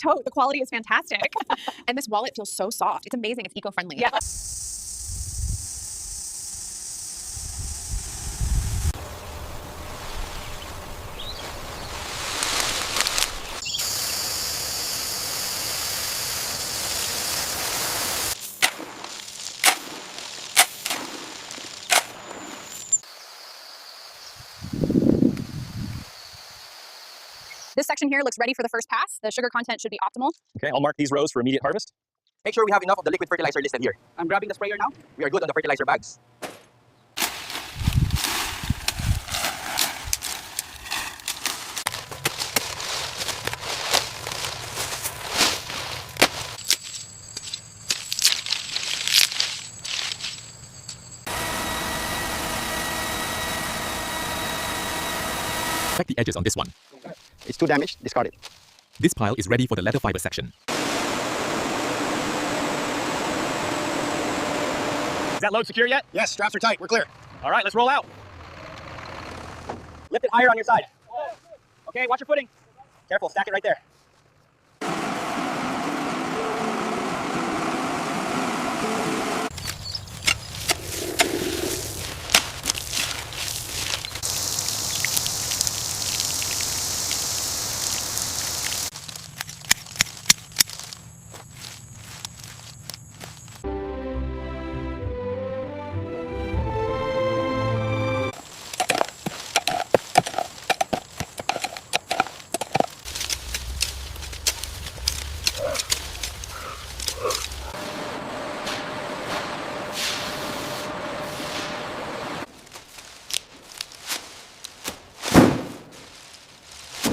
tote. The quality is fantastic. And this wallet feels so soft. It's amazing. It's eco-friendly. Yeah. This section here looks ready for the first pass. The sugar content should be optimal. Okay, I'll mark these rows for immediate harvest. Make sure we have enough of the liquid fertilizer listed here. I'm grabbing the sprayer now. We are good on the fertilizer bags. Check the edges on this one. It's too damaged, discard it. This pile is ready for the leather fiber section. Is that load secure yet? Yes, straps are tight. We're clear. All right, let's roll out. Lift it higher on your side. Okay, watch your footing. Careful, stack it right there.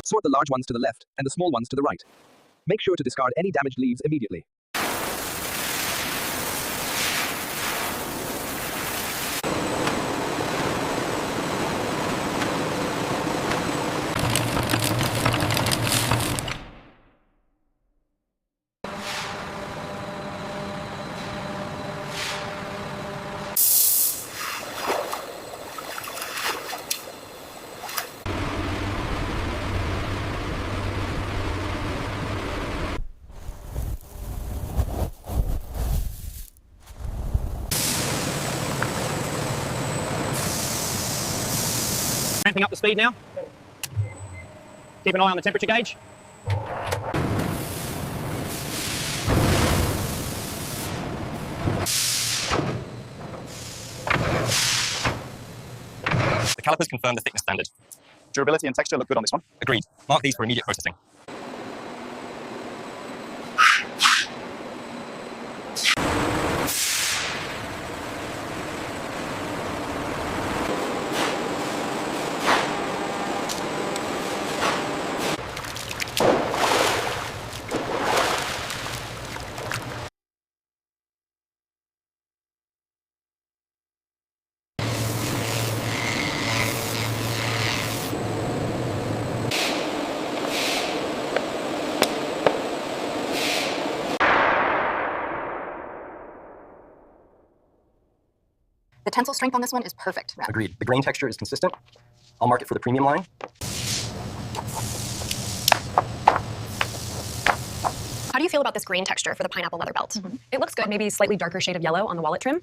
Sort the large ones to the left and the small ones to the right. Make sure to discard any damaged leaves immediately. Ramping up the speed now. Keep an eye on the temperature gauge. The calipers confirm the thickness standard. Durability and texture look good on this one. Agreed. Mark these for immediate processing. The tensile strength on this one is perfect. Agreed. The grain texture is consistent. I'll mark it for the premium line. How do you feel about this grain texture for the pineapple leather belt? It looks good. Maybe slightly darker shade of yellow on the wallet trim.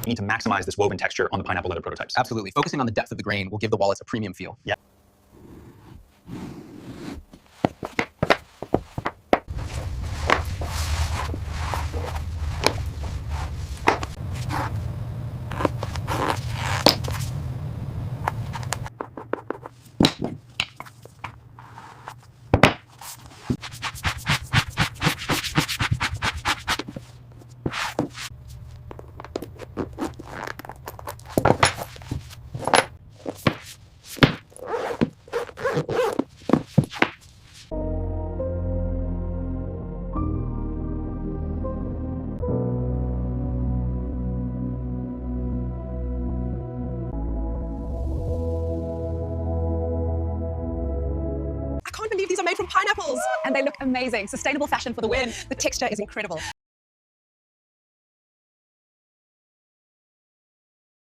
You need to maximize this woven texture on the pineapple leather prototypes. Absolutely. Focusing on the depth of the grain will give the wallets a premium feel. Yeah. These are made from pineapples and they look amazing. Sustainable fashion for the win. The texture is incredible.